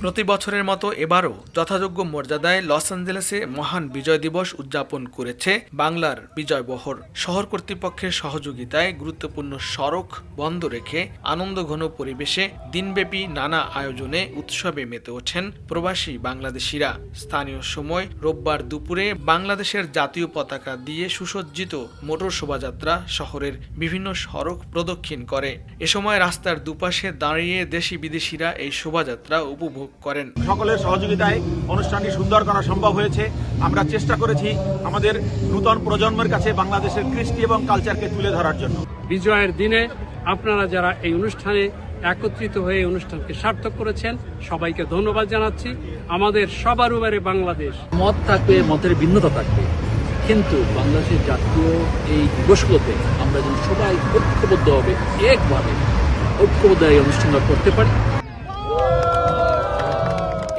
প্রতি বছরের মতো এবারও যথাযোগ্য মর্যাদায় লস অ্যাঞ্জেলেসে মহান বিজয় দিবস উদযাপন করেছে বাংলার বিজয় বহর। শহর কর্তৃপক্ষের সহযোগিতায় গুরুত্বপূর্ণ সড়ক বন্ধ রেখে আনন্দঘন পরিবেশে দিনব্যাপী নানা আয়োজনে উৎসবে মেতে ওঠেন প্রবাসী বাংলাদেশিরা। স্থানীয় সময় রোববার দুপুরে বাংলাদেশের জাতীয় পতাকা দিয়ে সুসজ্জিত মোটর শোভাযাত্রা শহরের বিভিন্ন সড়ক প্রদক্ষিণ করে। এ সময় রাস্তার দুপাশে দাঁড়িয়ে দেশি বিদেশিরা এই শোভাযাত্রা উপভোগ করেন। সকলের সহযোগিতায় অনুষ্ঠানটি সুন্দর করা সম্ভব হয়েছে। আমরা চেষ্টা করেছি আমাদের নূতন প্রজন্মের কাছে বাংলাদেশের কৃষ্টি এবং কালচারকে তুলে ধরার জন্য। বিজয়ের দিনে আপনারা যারা এই অনুষ্ঠানে একত্রিত হয়ে এই অনুষ্ঠানকে সার্থক করেছেন, সবাইকে ধন্যবাদ জানাচ্ছি। আমাদের সবার উপরে বাংলাদেশ। মত থাকবে, মতের ভিন্নতা থাকবে, কিন্তু বাংলাদেশের জাতীয় এই দিবসগুলোতে আমরা যেন সবাই ঐক্যবদ্ধভাবে একভাবে ঐক্যবদ্ধ এই অনুষ্ঠানটা করতে পারি।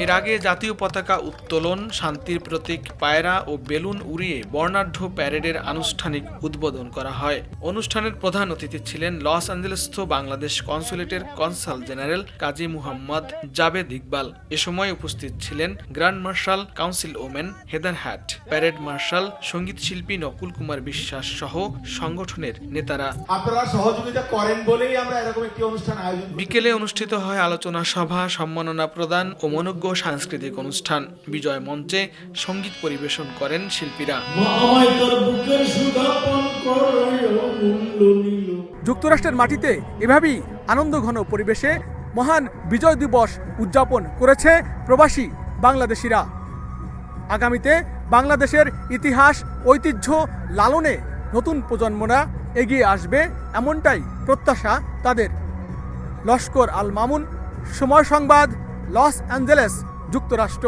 এর আগে জাতীয় পতাকা উত্তোলন, শান্তির প্রতীক পায়রা ও বেলুন উড়িয়ে বর্ণাঢ্য প্যারেডের আনুষ্ঠানিক উদ্বোধন করা হয়। অনুষ্ঠানের প্রধান অতিথি ছিলেন লস অ্যাঞ্জেলেসস্থ বাংলাদেশ কনসুলেটের কনসাল জেনারেল কাজী মুহাম্মদ জাবেদ ইকবাল। এ সময় উপস্থিত ছিলেন grand marshal councilwoman Heather Hatt, parade marshal সঙ্গীত শিল্পী নকুল কুমার বিশ্বাস সহ সংগঠনের নেতারা। আপনারা সহযোগিতা করেন বলেই আমরা এরকম একটি অনুষ্ঠান আয়োজন। বিকেলে অনুষ্ঠিত হয় আলোচনা সভা, সম্মাননা প্রদান ও মনোজ্ঞ সাংস্কৃতিক অনুষ্ঠান। বিজয় মঞ্চে সঙ্গীত পরিবেশন করেন শিল্পীরা। যুক্তরাষ্ট্রের মাটিতে এভাবেই আনন্দঘন পরিবেশে মহান বিজয় দিবস উদযাপন করেছে প্রবাসী বাংলাদেশিরা। আগামীতে বাংলাদেশের ইতিহাস ঐতিহ্য লালনে নতুন প্রজন্মরা এগিয়ে আসবে, এমনটাই প্রত্যাশা তাদের। লস্কর আল মামুন, সময় সংবাদ, লস অ্যাঞ্জেলেস, যুক্তরাষ্ট্র।